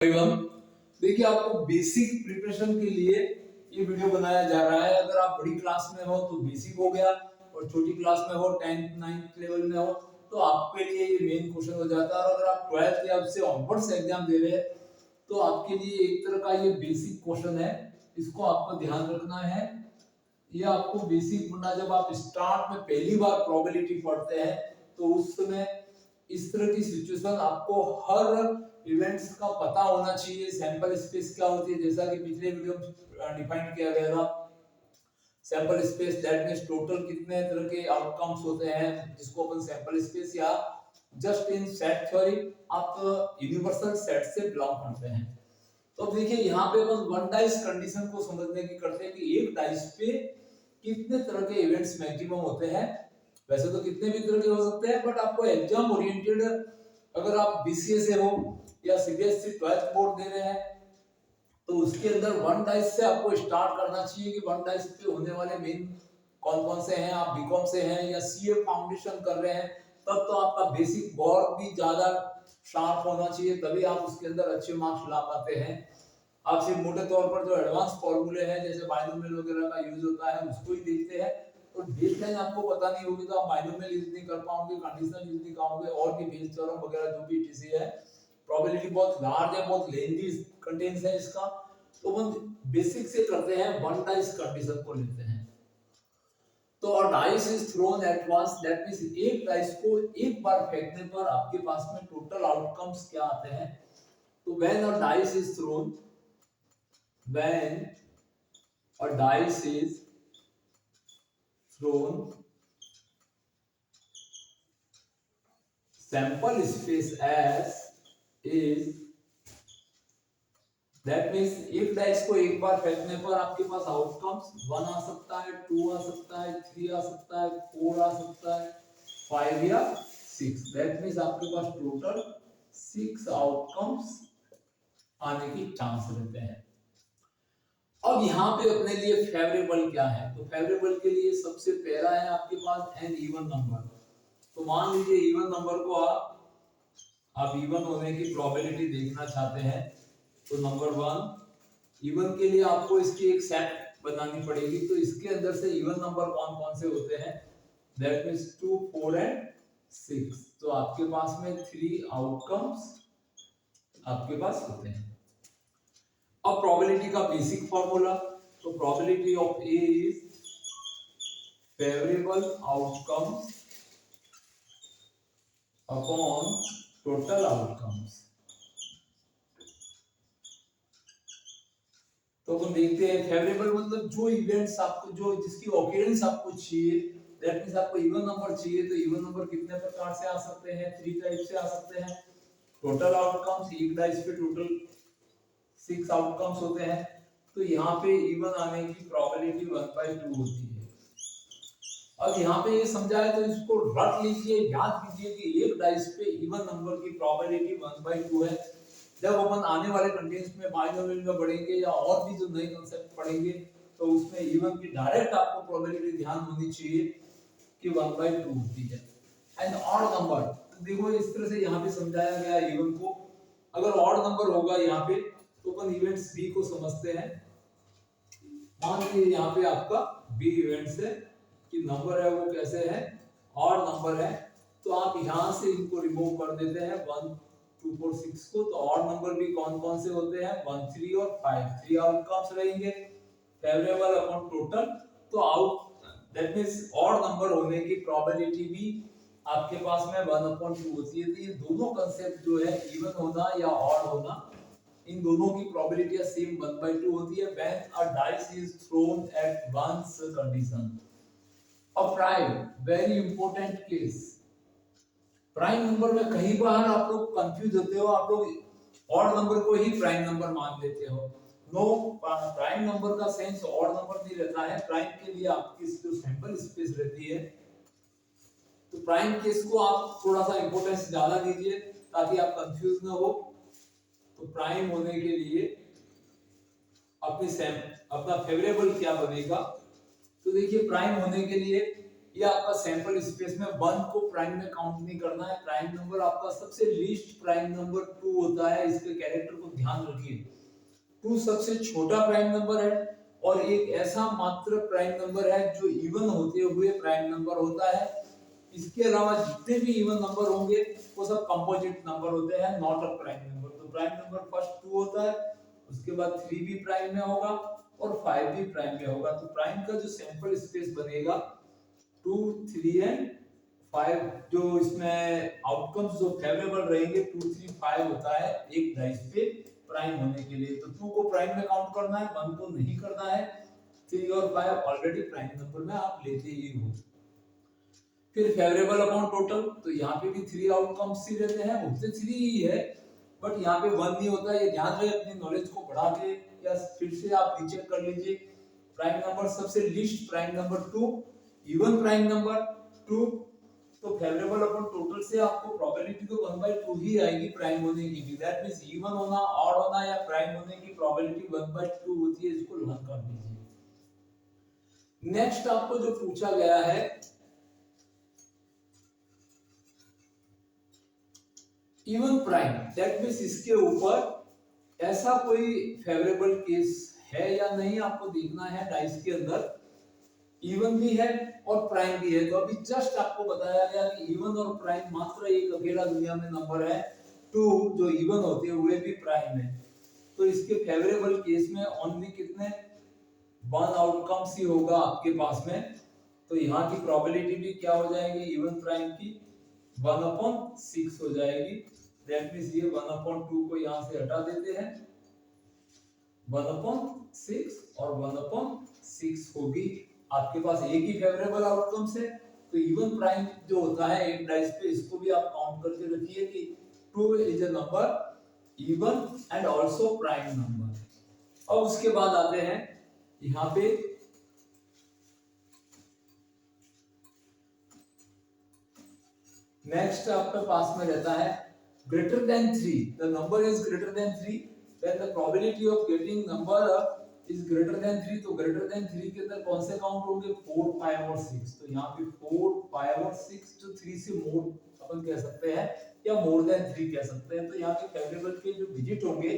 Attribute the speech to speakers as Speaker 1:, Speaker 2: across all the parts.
Speaker 1: एवं देखिए आपको बेसिक प्रिपरेशन के लिए ये वीडियो बनाया जा रहा है। अगर आप बड़ी क्लास में हो तो बेसिक हो गया, और छोटी क्लास में हो 10th 9th लेवल में हो तो आपके लिए ये मेन क्वेश्चन हो जाता है। और अगर आप 12th या उससे ऑनवर्ड्स एग्जाम दे रहे हैं तो आपके लिए एक तरह का ये बेसिक क्वेश्चन है, इसको आपको ध्यान रखना है। ये आपको बेसिक पढ़ना, जब आप स्टार्ट में पहली बार प्रोबेबिलिटी पढ़ते हैं तो उस समय इस तरह की सिचुएशन आपको हर इवेंट्स का पता होना चाहिए। सैंपल स्पेस क्या होती है, जैसा कि पिछले वीडियो में डिफाइन किया गया था। Sample space that means total कितने तरह के आउटकम्स होते हैं, जिसको अपन सैंपल स्पेस या जस्ट इन सेट थ्योरी आप यूनिवर्सल सेट से बिलोंग करते हैं। तो देखिए यहाँ पे अपन वन डाइस कंडीशन को समझने की करते हैं कि एक डाइस पे कितने तरह के इवेंट्स मैक्सिमम होते हैं। वैसे तो कितने भी तरह के हो सकते हैं, बट आपको एग्जाम ओरिएंटेड, अगर आप बीसीए से हो या सीबीएसई 12th बोर्ड दे रहे हैं तो उसके अंदर वन डाइस से आपको स्टार्ट करना चाहिए कि वन डाइस पे होने वाले मेन कौन कौन से हैं। आप बीकॉम से हैं या सीए फाउंडेशन कर रहे हैं तब तो आपका बेसिक बहुत भी ज्यादा शार्प होना चाहिए, तभी आप उसके अंदर अच्छे मार्क्स ला पाते हैं। आप सिर्फ मोटे तौर पर जो एडवांस फॉर्मूले हैं जैसे बाइनोमियल वगैरह का यूज होता है उसको ही देखते हैं, तो बेसलाइन आपको पता नहीं होगी तो आप बाइनोमियल यूज नहीं कर पाओगे, कंडीशनल यूज नहीं करोगे, और भी बेस थ्योरम वगैरह जो भी टीसी है। प्रोबेबिलिटी बहुत लार्ज है, बहुत लेंथी कंटेंट्स है इसका, तो हम बेसिक से करते हैं, वन डाइस कंडीशन को लेते हैं। तो और dice is thrown at once, that means एक डाइस को एक बार फेंकने पर आपके पास में टोटल आउटकम्स क्या आते हैं। तो when a dice is throne, when a dice is thrown, sample space S is, that means एक डाइस को एक बार फेंकने पर आपके पास आउटकम्स 1 आ सकता है, 2 आ सकता है, 3 आ सकता है, 4 आ सकता है, 5 या 6। that means आपके पास टोटल 6 आउटकम्स आने की चांस रहते हैं। अब यहाँ पे अपने लिए फेवरेबल क्या है, तो फेवरेबल के लिए सबसे पहला है आपके पास एन इवन नंबर। तो मान लीजिए इवन नंबर को आप इवन होने की प्रोबेबिलिटी देखना चाहते हैं, तो नंबर 1 इवन के लिए आपको इसकी एक सेट बनानी पड़ेगी। तो इसके अंदर से इवन नंबर कौन कौन से होते हैं, दैट मींस 2 4 एंड 6। तो आपके पास में 3 आउटकम्स आपके पास होते हैं। अब प्रोबेबिलिटी का बेसिक फॉर्मूला, तो probability of A is favourable outcomes upon total outcomes. तो हम देखते हैं फेवरेबल मतलब जो इवेंट्स आपको, जो जिसकी ऑकरेंस आपको चाहिए, दैट मींस आपको इवन नंबर चाहिए, तो इवन नंबर कितने प्रकार से आ सकते हैं, 3 टाइप से आ सकते हैं। टोटल आउटकम्स, एक डाइस पे टोटल 6 आउटकम्स होते हैं, तो यहाँ पे इवन आने की प्रोबेबिलिटी 1/2 होती है। अब यहाँ पे ये समझाया तो इसको रट लीजिए, याद कीजिए कि एक डाइस पे इवन नंबर की प्रोबेबिलिटी 1/2 है। जब अपन आने वाले कंटेंट्स में बाइनोमियल में बढ़ेंगे या और भी जो नए कांसेप्ट पढ़ेंगे तो उसमें इवन की डायरेक्ट आपको प्रोबेबिलिटी ध्यान होनी चाहिए कि 1/2 होती है। एंड ऑड नंबर, तो देखो इस तरह से यहाँ पे समझाया गया है इवन को। अगर ऑड नंबर होगा यहाँ पे तो अपन इवेंट्स बी को समझते हैं। मान लीजिए यहाँ पे आपका बी इवेंट्स है कि नंबर है वो कैसे है, ऑड नंबर है, तो आप यहाँ से इनको रिमूव कर देते हैं 1 2 4 6 को। तो ऑड नंबर भी कौन कौन से होते हैं, 1 3 और 5, 3 आउटकम्स रहेंगे फेवरेबल अपॉन टोटल। तो out that means odd number होने की प्रोबेबिलिटी भी आपके पास में 1/2 होती है। तो ये दोनों कांसेप्ट जो है इवन होना या ऑड होना, इन दोनों की प्रोबेबिलिटी सेम 1/2 होती है when a dice is thrown at once condition. A prime, very important case. Prime number में कई बार आप लोग कंफ्यूज होते हो, आप लोग ऑड नंबर को ही प्राइम नंबर मान लेते हो। नो, प्राइम नंबर का सेंस ऑड नंबर नहीं रहता है। प्राइम के लिए आपकी जो सैंपल स्पेस रहती है, तो प्राइम केस को आप थोड़ा सा इंपॉर्टेंस ज्यादा दीजिए ताकि आप कंफ्यूज ना हो। तो प्राइम होने के लिए अपना फेवरेबल क्या बनेगा, तो देखिए प्राइम होने के लिए ये आपका सैंपल स्पेस में 1 को प्राइम में काउंट नहीं करना है। प्राइम नंबर आपका सबसे लीस्ट प्राइम नंबर 2 होता है, इसके कैरेक्टर को ध्यान रखिए। 2 सबसे छोटा प्राइम नंबर है और एक ऐसा मात्र प्राइम नंबर है जो इवन होते हुए प्राइम नंबर होता है। इसके अलावा जितने भी इवन नंबर होंगे वो सब कंपोजिट नंबर होते हैं, नॉट अ प्राइम नंबर। तो प्राइम नंबर फर्स्ट 2 होता है, उसके बाद 3 भी प्राइम में होगा और 5 भी प्राइम में होगा। तो प्राइम का जो सैंपल स्पेस बनेगा 2, 3 एंड 5, जो इसमें आउटकम्स जो फेवरेबल रहेंगे 2, 3, 5 होता है एक डाइस पे प्राइम होने के लिए। तो 2 को प्राइम में काउंट करना है, 1 को नहीं करना है, 3 और 5 ऑलरेडी प्राइम नंबर में आप लेते ही हो। फिर फेवरेबल अपॉन टोटल, तो यहाँ पे भी 3 आउटकम्स ही रहते हैं, उससे 3 ही है, बट यहाँ पे 1 नहीं होता। ये ध्यान रहे, अपनी नॉलेज को बढ़ा के या फिर से आप रीचेक कर लीजिए। प्राइम नंबर सबसे least prime number 2, even prime number 2, तो फेवरेबल अपॉन टोटल से आपको प्रोबेबिलिटी तो 1/2 ही आएगी प्राइम होने की भी। दैट मींस इवन होना, ऑड होना या प्राइम होने की प्रोबेबिलिटी 1/2 होती है। इसको लर्न कर लीजिए। नेक्स्ट आपको जो पूछा गया है इवन प्राइम, दैट मींस इसके ऊपर ऐसा कोई फेवरेबल केस है या नहीं आपको देखना है। डाइस के अंदर इवन भी है और प्राइम भी है। तो अभी जस्ट आपको बताया गया कि इवन और प्राइम मात्र एक अकेला दुनिया में नंबर है 2, जो इवन होते हुए भी प्राइम है। तो इसके फेवरेबल केस में ओनली कितने 1 आउटकम्स ही होगा आपके पास में। तो यहाँ की प्रोबेबिलिटी भी क्या हो जाएगी इवन प्राइम की 1/6 हो जाएगी। दैट मींस ये 1/2 को यहाँ से हटा देते हैं, 1/6 और 1/6 होगी। आपके पास एक ही फेवरेबल आउटकम्स है। तो इवन प्राइम जो होता है एक डाइस पे, इसको भी आप काउंट करके रखिए कि 2 is a number even and also prime number. अब उसके बाद आते हैं यहाँ पे नेक्स्ट आपके पास में रहता है greater than 3, the number is greater than 3, then the probability of getting number is greater than 3। तो greater than 3 के अंदर कौन से काउंट होंगे 4, 5 और 6। तो यहाँ पे 4, 5 और 6 जो 3 से मोर अपन कह सकते हैं या मोर देन 3 कह सकते हैं। तो यहाँ पे फेवरेबल के जो डिजिट होंगे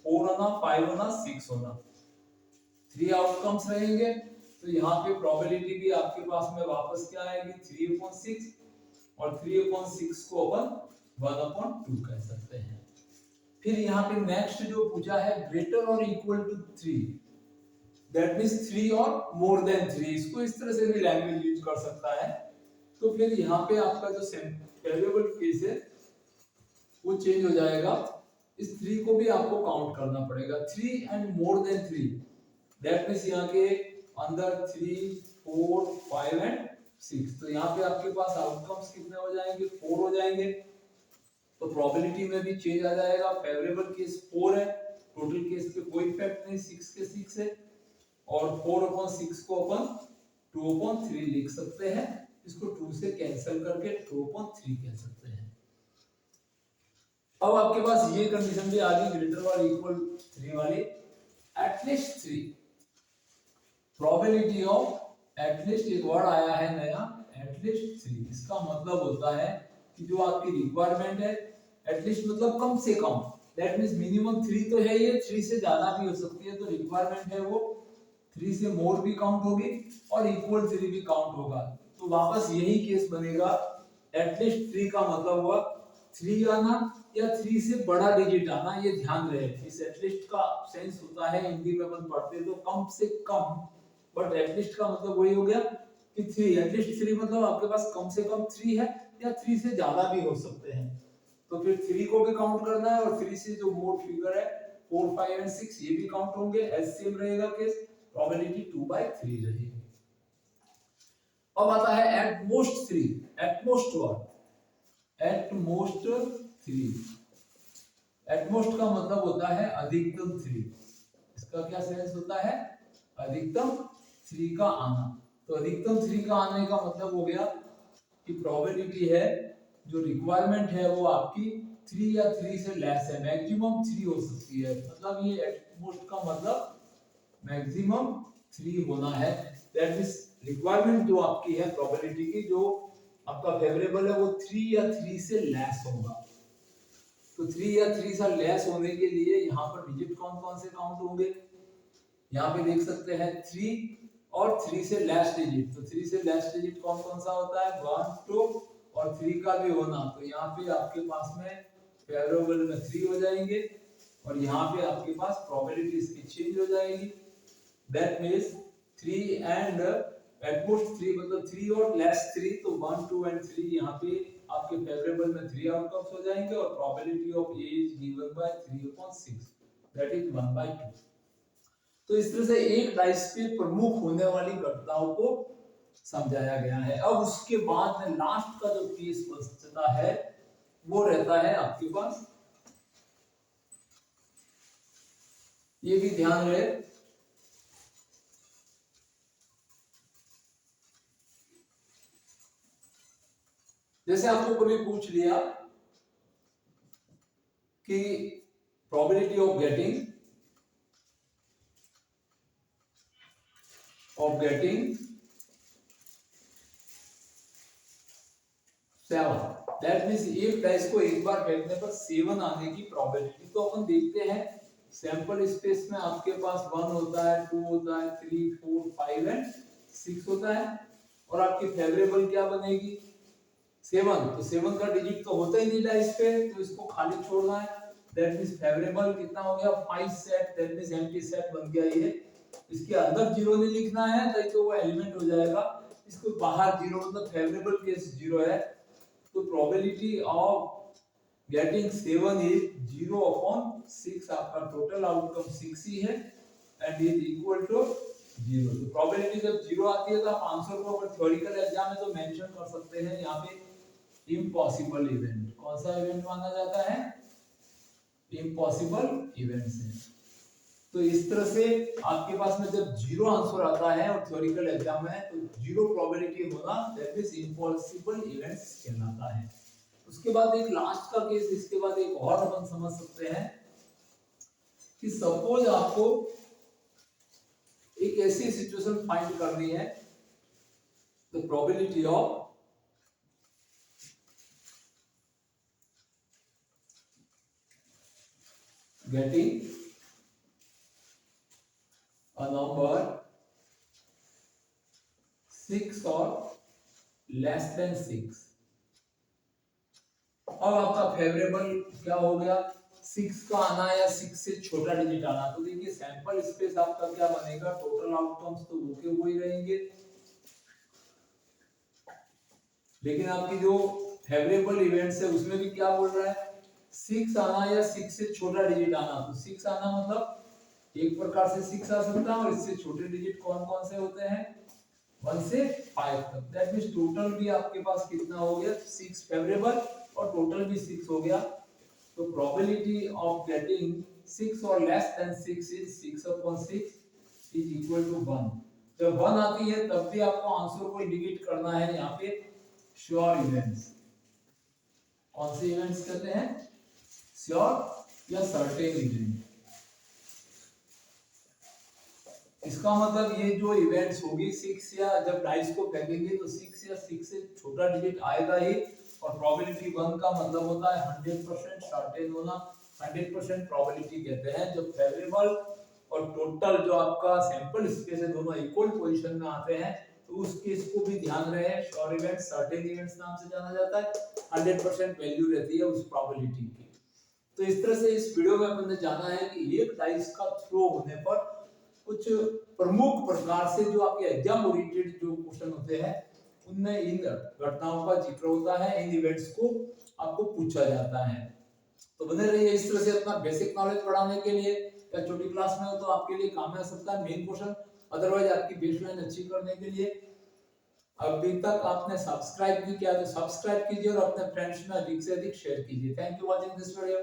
Speaker 1: 4 होना, 5 होना, 6 होना, 3 आउटकम्स रहेंगे। तो यहाँ पे प्रोबेबिलिटी भी आपके पास में वापस क्या आएगी 3/6 और 3/6 को अपन 1/2 कह सकते हैं। फिर यहाँ पे नेक्स्ट जो पूछा है ग्रेटर और इक्वल टू 3, दैट मींस 3 और मोर देन 3। इसको इस तरह से भी लैंग्वेज यूज कर सकता है। तो फिर यहाँ पे आपका जो फेवरेबल केस है वो चेंज हो जाएगा। इस 3 को भी आपको काउंट करना पड़ेगा, 3 and more than 3। That means यहाँ के अंदर 3, 4, 5 एंड 6। तो यहाँ पे आपके पास आउटकम्स कितने हो जाएंगे 4 हो जाएंगे। तो प्रोबेबिलिटी में भी चेंज आ जाएगा। फेवरेबल केस 4 है, टोटल केस पे कोई इफेक्ट नहीं, 6 के 6 है और 4/6 को अपन 2/3 लिख सकते हैं। इसको 2 से कैंसिल करके 2/3 कह सकते हैं। अब आपके पास ये कंडीशन भी आ गई ग्रेटर और इक्वल 3 वाली, एटलीस्ट 3। प्रोबेबिलिटी ऑफ एटलीस्ट, एक वर्ड आया है नया एटलीस्ट 3। इसका मतलब होता है कि जो आपकी रिक्वायरमेंट है एटलीस्ट मतलब कम से कम, दैट मींस मिनिमम 3 तो है, ये 3 से ज्यादा भी हो सकती है। तो रिक्वायरमेंट है वो 3 से मोर भी काउंट होगी और इक्वल 3 भी काउंट होगा। तो वापस यही केस बनेगा, एटलीस्ट 3 का मतलब हुआ 3 आना या 3 से बड़ा डिजिट आना। ये ध्यान रहे, इस एटलीस्ट का सेंस होता है हिंदी में अपन पढ़ते तो कम से कम, बट एटलीस्ट का मतलब वही हो गया कि 3, एटलीस्ट 3 मतलब आपके पास कम से कम 3 है या 3 से ज्यादा भी हो सकते हैं। तो फिर 3 को भी काउंट करना है और 3 से जो मोर फिगर है 4, 5 एंड 6 ये भी काउंट होंगे। एचसीएम रहेगा केस, प्रोबेबिलिटी 2/3 रहेगी। अब आता है at most 3। At most what, at most 3। At most का मतलब होता है अधिकतम 3। इसका क्या सेंस होता है अधिकतम 3 का आना। तो अधिकतम 3 का आने का मतलब हो गया कि प्रोबेबिलिटी है जो रिक्वायरमेंट है वो आपकी 3 या 3 से लेस है, मैक्सिमम 3 हो सकती है। मतलब ये एट मोस्ट का मतलब मैक्सिमम 3 होना है। दैट मींस रिक्वायरमेंट जो आपकी है प्रोबेबिलिटी की, जो आपका फेवरेबल है, वो 3 या 3 से लेस होगा। तो 3 या 3 से लेस होने के लिए यहाँ पर डिजिट कौन कौन से काउंट होंगे, यहाँ पे देख सकते हैं 3 और 3 से लेस डिजिट। तो 3 से लेस डिजिट कौन कौन सा होता है, 1 2 और 3 का भी होना। तो यहाँ पे आपके पास में फेवरेबल में 3 हो जाएंगे और यहाँ पे आपके पास प्रोबेबिलिटी इसकी चेंज हो जाएगी। दैट मींस 3 एंड एटमोस्ट 3 मतलब 3 और लेस 3, तो 1 2 एंड 3 यहाँ पे आपके फेवरेबल में 3 आउटकम्स हो जाएंगे और probability of A is given by 3/6, that is 1/2। तो इस तरह से एक डाइस पे प्रमुख होने वाली घटनाओं को समझाया गया है। अब उसके बाद में लास्ट का जो केस बचता है वो रहता है आपके पास, ये भी ध्यान रहे, जैसे आपको कभी पूछ लिया कि probability of getting 7, that means एक डाइस को एक बार फेंकने पर 7 आने की प्रोबेबिलिटी। तो अपन देखते हैं सैंपल स्पेस में आपके पास 1 होता है, 2 होता है, 3 4 5 एंड 6 होता है और आपकी फेवरेबल क्या बनेगी, 7। तो 7 का डिजिट तो होता ही नहीं डाइस पे, तो इसको खाली छोड़ना है। दैट मींस फेवरेबल कितना हो गया, 5 set, that means empty set बन गया ये। इसके अंदर 0 नहीं लिखना है तो वो एलिमेंट हो जाएगा, इसको बाहर 0 मतलब फेवरेबल केस 0 है। तो प्रोबेबिलिटी ऑफ गेटिंग 7 इज 0/6, आपका टोटल आउटकम 6 ही है एंड इज इक्वल टू 0। तो प्रोबेबिलिटी जब 0 आती है तो आप आंसर को अगर थ्योरेटिकल एग्जाम में तो मेंशन कर सकते हैं यहाँ पे इम्पॉसिबल इवेंट। कौन सा इवेंट माना जाता है, इम्पॉसिबल इवेंट्स है। तो इस तरह से आपके पास में जब 0 आंसर आता है और थ्योरेटिकल एग्जाम में तो 0 प्रोबेबिलिटी होना दैट इज इम्पॉसिबल इवेंट्स कहलाता है। उसके बाद एक लास्ट का केस, इसके बाद एक और अपन समझ सकते हैं कि सपोज आपको एक ऐसी सिचुएशन फाइंड करनी है, the probability of getting a number 6 or less than 6। अब आपका फेवरेबल क्या हो गया, 6 का आना या 6 से छोटा डिजिट आना। तो देखिए सैंपल स्पेस आपका क्या बनेगा, टोटल आउटकम्स तो वो के वो ही रहेंगे, लेकिन आपकी जो फेवरेबल इवेंट्स है उसमें भी क्या बोल रहा है, 6 आना या 6 से छोटा डिजिट आना। तो 6 आना मतलब एक प्रकार से 6 आ सकता है और इससे छोटे डिजिट कौन कौन से होते हैं, 1 से 5 तक। दैट मींस टोटल भी आपके पास कितना हो गया, 6 फेवरेबल और टोटल भी 6 हो गया। तो प्रोबेबिलिटी ऑफ गेटिंग 6 और less than 6 is 6/6 is equal to 1। जब 1 आती है तब भी आपको आंसर को इंडिकेट करना है यहाँ पे श्योर इवेंट्स। कौन से इवेंट्स कहते हैं, श्योर या सर्टेन इवेंट। इसका मतलब ये जो इवेंट्स होगी 6 या जब डाइस को फेंकेंगे तो 6 या 6 से छोटा डिजिट आएगा ही। और प्रोबेबिलिटी 1 का मतलब होता है 100% सर्टेन होना, 100% प्रोबेबिलिटी कहते हैं। जब फेवरेबल और टोटल जो आपका सैंपल स्पेस है दोनों इक्वल पोजीशन में आते हैं तो उस केस को भी ध्यान रहे, श्योर इवेंट सर्टेन इवेंट्स नाम से जाना जाता है। 100% वैल्यू रहती है उस प्रोबेबिलिटी की। तो इस तरह से इस वीडियो में अपन ने जाना है कि एक डाइस का थ्रो होने पर कुछ प्रमुख प्रकार से जो आपके एग्जाम ओरिएंटेड जो क्वेश्चन होते हैं उनमें इन घटनाओं का जिक्र होता है, इन इवेंट्स को आपको पूछा जाता है। तो बने रहिए इस तरह से अपना बेसिक नॉलेज बढ़ाने के लिए, या छोटी क्लास में हो तो आपके लिए काम आ सकता है मेन क्वेश्चन, अदरवाइज आपकी बेसलाइन अच्छी करने के लिए। अभी तक आपने सब्सक्राइब नहीं किया तो सब्सक्राइब कीजिए और अपने फ्रेंड्स में अधिक से अधिक शेयर कीजिए। Thank you watching this video.